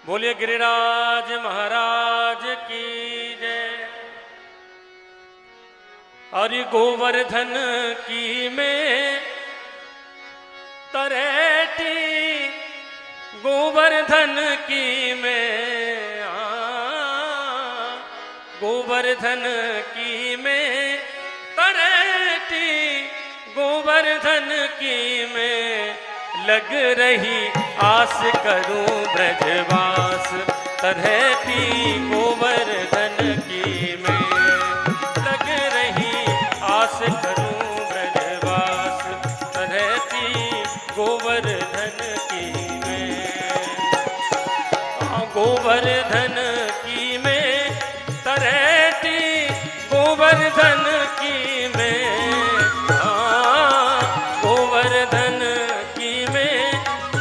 बोलिए गिरिराज महाराज की जय। अरे गोवर्धन की में तरेटी, गोवर्धन की में गोवर्धन की में तरेटी, गोवर्धन की में लग रही आस करूं ब्रजवास, तरेटी गोवर्धन की में लग रही आस करूं ब्रजवास, तरेटी गोवर्धन की में। गोवर्धन की में तरेटी, गोवर्धन की में गोवर्धन की में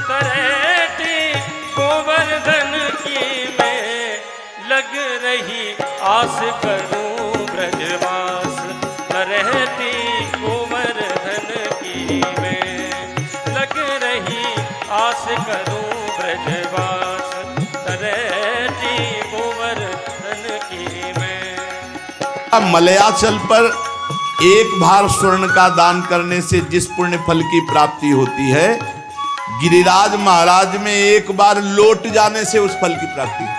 तरेटी, गोवर्धन की में लग रही आस करूं ब्रजवास, तरेटी गोवर्धन की में लग रही आस करूं ब्रजवास, तरेटी गोवर्धन की में। अब मलयाचल पर एक भार स्वर्ण का दान करने से जिस पुण्य फल की प्राप्ति होती है, गिरिराज महाराज में एक बार लौट जाने से उस फल की प्राप्ति है।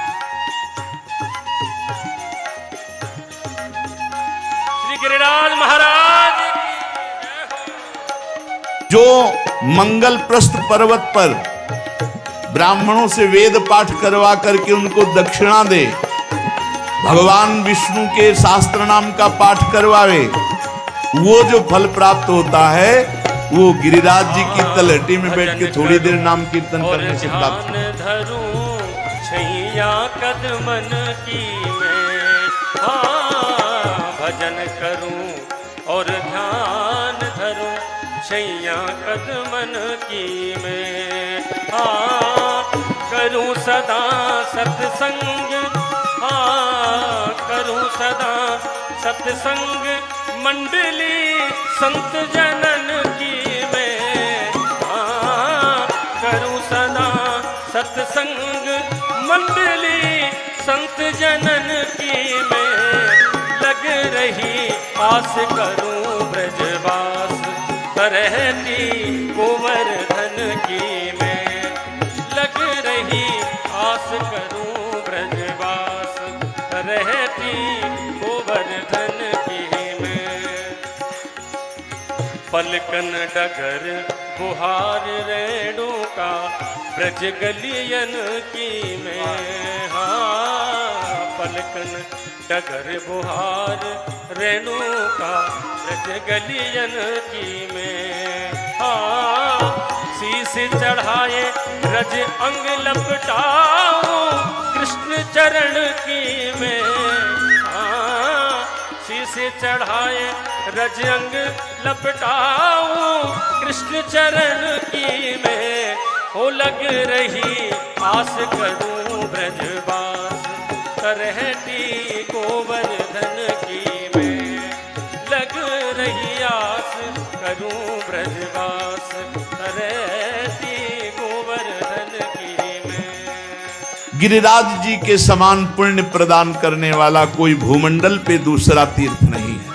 श्री गिरिराज महाराज जो मंगलप्रस्थ पर्वत पर ब्राह्मणों से वेद पाठ करवा करके उनको दक्षिणा दे, भगवान विष्णु के शास्त्र नाम का पाठ करवावे, वो जो फल प्राप्त होता है वो गिरिराज जी की तलहटी में बैठ के थोड़ी देर नाम कीर्तन करने से प्राप्त होता है। धरूं छैया कदमन की मैं, भजन करूं और ध्यान धरूं छैया कदमन की मैं, करूं सदा सत्संग, करूं सदा सत्संग मंडली संत जनन की मैं, करूं सदा सत्संग मंडली संत जनन की मैं लग रही आस करूं ब्रजवास, तरेटी गोवर्धन की मैं लग रही आस करूं ब्रजवास, तरेटी गोवर्धन की में। पलकन डगर गुहार रेणुका ब्रज गलियन की में, पलकन डगर गुहार रेणुका ब्रज गलियन की में, शीश चढ़ाए रज अंग लपटाऊं कृष्ण चरण की में, शीश चढ़ाए रज अंग लपटाऊं कृष्ण चरण की में, हो लग रही आस करूं ब्रजवास, तरेटी गोवर्धन की में लग रही आस करूं ब्रजवास, तरेटी गोवर्धन की में। गिरिराज जी के समान पुण्य प्रदान करने वाला कोई भूमंडल पे दूसरा तीर्थ नहीं है।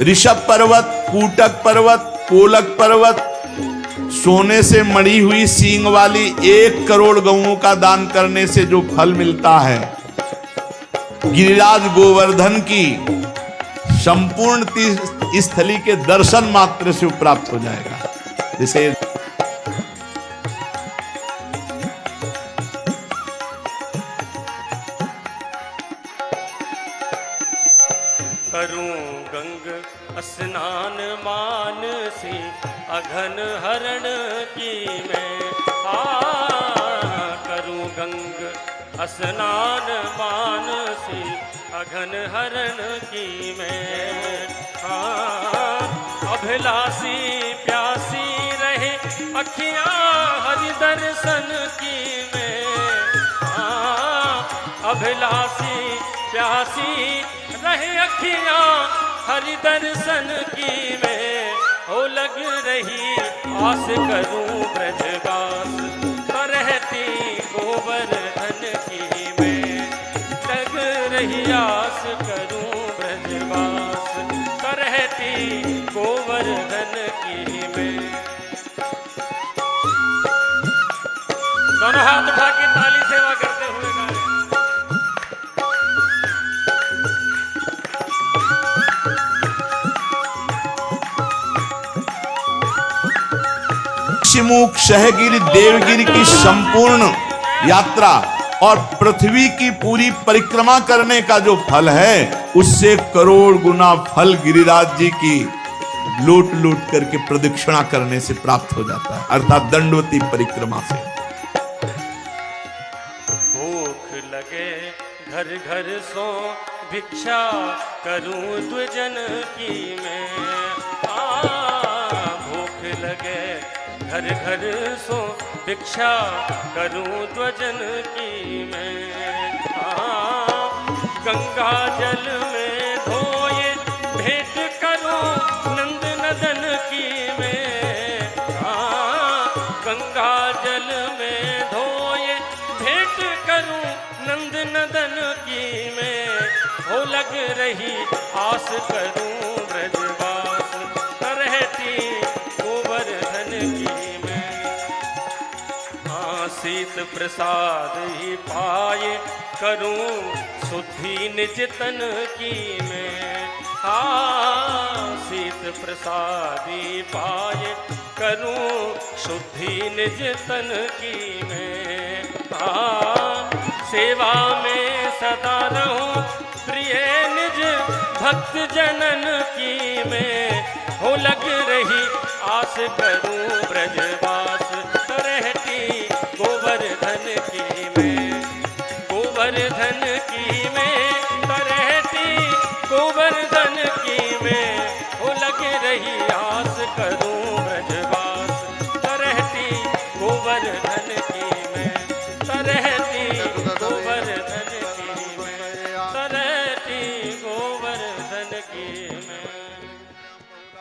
ऋषभ पर्वत, कूटक पर्वत, कोलक पर्वत, सोने से मढ़ी हुई सींग वाली 1 करोड़ गऊओं का दान करने से जो फल मिलता है, गिरिराज गोवर्धन की संपूर्ण तीर्थ स्थली के दर्शन मात्र से प्राप्त हो जाएगा। जैसे करूं गंग स्नान मानसी अघन हरण की मैं, करूं गंग स्नान मानसी अघन हरण की मैं, अभिलाषी प्यासी रहे अखियां हरि दर्शन की मैं, अभिलाषी प्यासी रहे अखियां हरि दर्शन की में, हो लग रही आस करूं ब्रजवास, रहती गोवर्धन रही आस करूं ब्रजवास, करहती गोवर्धन की मैं। दोनों हाथ उठा के ताली सेवा करते हुए गा रहे हैं। ऋषिमुख, सहगिरि, देवगिरि की संपूर्ण यात्रा और पृथ्वी की पूरी परिक्रमा करने का जो फल है, उससे करोड़ गुना फल गिरिराज जी की लूट लूट करके प्रदक्षिणा करने से प्राप्त हो जाता है, अर्थात दंडवती परिक्रमा से। भूख लगे घर घर सो भिक्षा करूं द्विजन की मैं। भूख लगे घर घर सो भिक्षा करूं द्विजन की मैं। गंगा जल में धोए भेंट करूं नंद नदन की मैं। गंगा जल में धोए भेंट करूं नंद नदन की मैं। हो लग रही आस करूं ब्रजवास, करहती गोवर्धन की मैं। शीत प्रसाद ही पाए करूं शुद्धि निज तन की मैं। शीत प्रसाद ही पाए करूं शुद्धि निज तन की मैं। सेवा में सदा रहूं प्रिय निज भक्त जनन की मैं। हो लग रही आस करूं ब्रजवास,